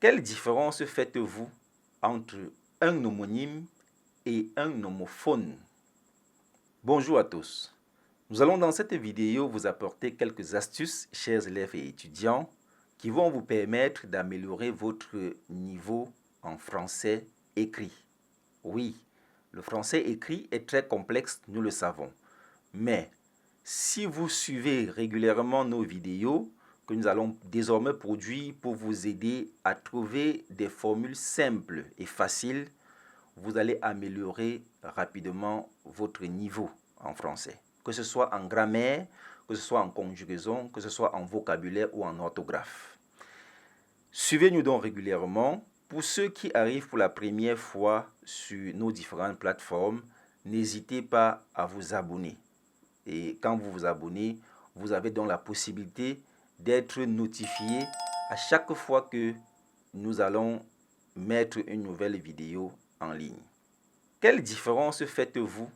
Quelle différence faites-vous entre un homonyme et un homophone? Bonjour à tous. Nous allons dans cette vidéo vous apporter quelques astuces, chers élèves et étudiants, qui vont vous permettre d'améliorer votre niveau en français écrit. Oui, le français écrit est très complexe, nous le savons. Mais si vous suivez régulièrement nos vidéos, que nous allons désormais produire pour vous aider à trouver des formules simples et faciles, vous allez améliorer rapidement votre niveau en français. Que ce soit en grammaire, que ce soit en conjugaison, que ce soit en vocabulaire ou en orthographe. Suivez-nous donc régulièrement. Pour ceux qui arrivent pour la première fois sur nos différentes plateformes, n'hésitez pas à vous abonner. Et quand vous vous abonnez, vous avez donc la possibilité d'être notifié à chaque fois que nous allons mettre une nouvelle vidéo en ligne. Quelle différence faites-vous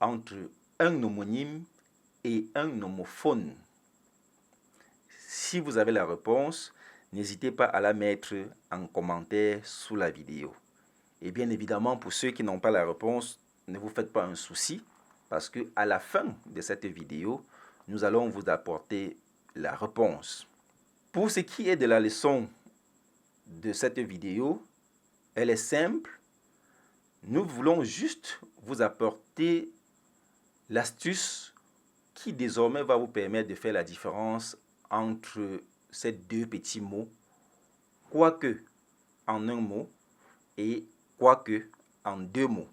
entre un homonyme et un homophone? Si vous avez la réponse, n'hésitez pas à la mettre en commentaire sous la vidéo. Et bien évidemment, pour ceux qui n'ont pas la réponse, ne vous faites pas un souci, parce qu'à la fin de cette vidéo, nous allons vous apporter la réponse. Pour ce qui est de la leçon de cette vidéo, elle est simple. Nous voulons juste vous apporter l'astuce qui désormais va vous permettre de faire la différence entre ces deux petits mots, quoique en un mot et quoique en deux mots.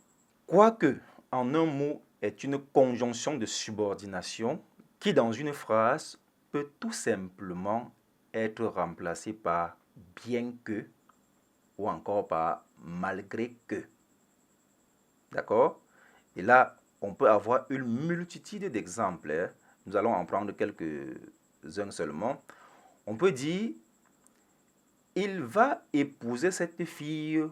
Quoique en un mot est une conjonction de subordination qui dans une phrase peut tout simplement être remplacée par bien que ou encore par malgré que. D'accord? Et là, on peut avoir une multitude d'exemples. Nous allons en prendre quelques-uns seulement. On peut dire, il va épouser cette fille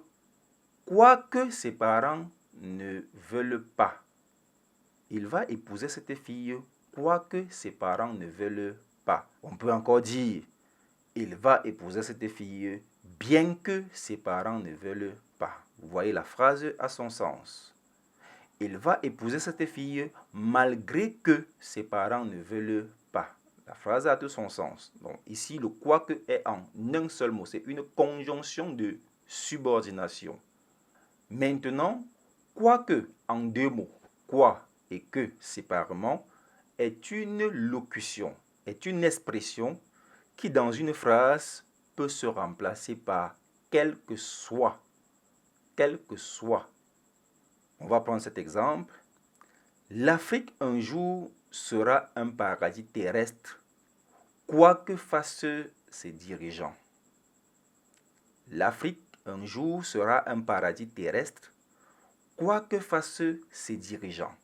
quoique ses parents ne veulent pas. Il va épouser cette fille quoique ses parents ne veulent pas. On peut encore dire, il va épouser cette fille bien que ses parents ne veulent pas. Vous voyez, la phrase a son sens. Il va épouser cette fille malgré que ses parents ne veulent pas. La phrase a tout son sens. Donc ici, le quoique est en un seul mot. C'est une conjonction de subordination. Maintenant, quoique en deux mots, quoi et que séparément, est une locution, est une expression qui dans une phrase peut se remplacer par quel que soit. Quel que soit. On va prendre cet exemple. L'Afrique un jour sera un paradis terrestre, quoi que fassent ses dirigeants. L'Afrique un jour sera un paradis terrestre, quoi que fassent ses dirigeants.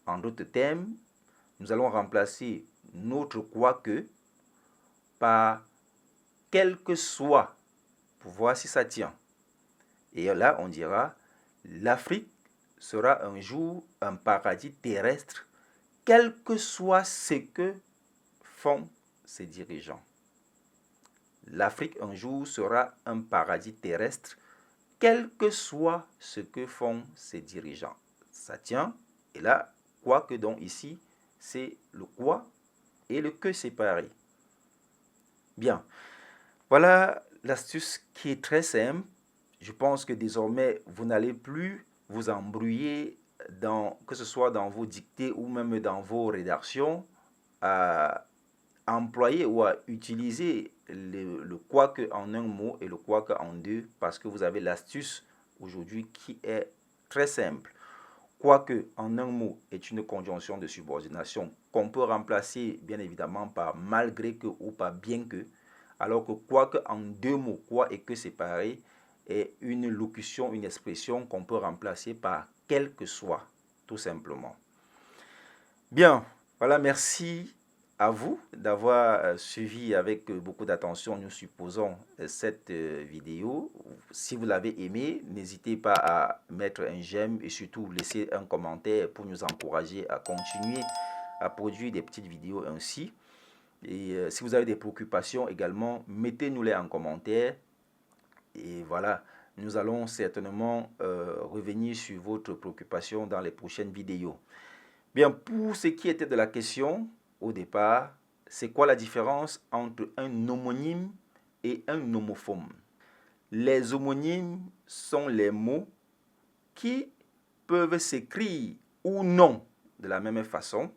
En d'autres termes, nous allons remplacer notre quoique par quel que soit, pour voir si ça tient. Et là, on dira, l'Afrique sera un jour un paradis terrestre, quel que soit ce que font ses dirigeants. L'Afrique un jour sera un paradis terrestre, quel que soit ce que font ses dirigeants. Ça tient. Et là, quoique donc ici, c'est le quoi et le que séparé. Bien. Voilà l'astuce qui est très simple. Je pense que désormais, vous n'allez plus vous embrouiller, que ce soit dans vos dictées ou même dans vos rédactions, à employer ou à utiliser le quoique en un mot et le quoique en deux, parce que vous avez l'astuce aujourd'hui qui est très simple. Quoique en un mot est une conjonction de subordination qu'on peut remplacer bien évidemment par malgré que ou par bien que, alors que quoique en deux mots, quoi et que séparés, est une locution, une expression qu'on peut remplacer par quel que soit, tout simplement. Bien, voilà, merci à vous d'avoir suivi avec beaucoup d'attention, nous supposons, cette vidéo. Si vous l'avez aimé, n'hésitez pas à mettre un j'aime et surtout laisser un commentaire pour nous encourager à continuer à produire des petites vidéos ainsi. Et si vous avez des préoccupations également, mettez-nous-les en commentaire Et voilà, nous allons certainement revenir sur votre préoccupation dans les prochaines vidéos. Bien, pour ce qui était de la question, au départ, c'est quoi la différence entre un homonyme et un homophone? Les homonymes sont les mots qui peuvent s'écrire ou non de la même façon,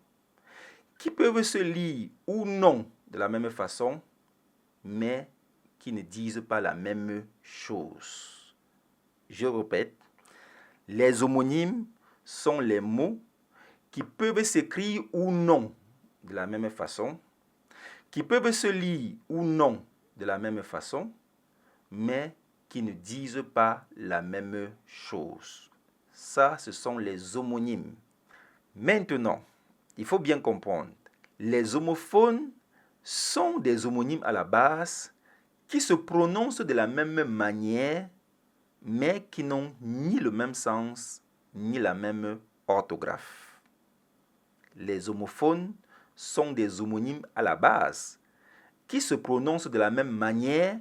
qui peuvent se lire ou non de la même façon, mais qui ne disent pas la même chose. Je répète, les homonymes sont les mots qui peuvent s'écrire ou non de la même façon, qui peuvent se lire ou non de la même façon, mais qui ne disent pas la même chose. Ça, ce sont les homonymes. Maintenant, il faut bien comprendre, les homophones sont des homonymes à la base qui se prononcent de la même manière, mais qui n'ont ni le même sens, ni la même orthographe. Les homophones sont des homonymes à la base qui se prononcent de la même manière,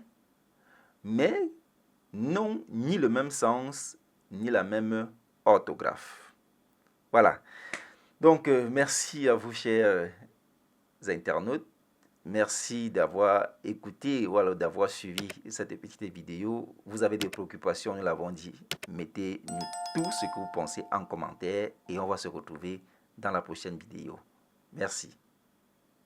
mais n'ont ni le même sens, ni la même orthographe. Voilà. Donc, merci à vous, chers internautes. Merci d'avoir écouté ou alors d'avoir suivi cette petite vidéo. Vous avez des préoccupations, nous l'avons dit. Mettez tout ce que vous pensez en commentaire et on va se retrouver dans la prochaine vidéo. Merci.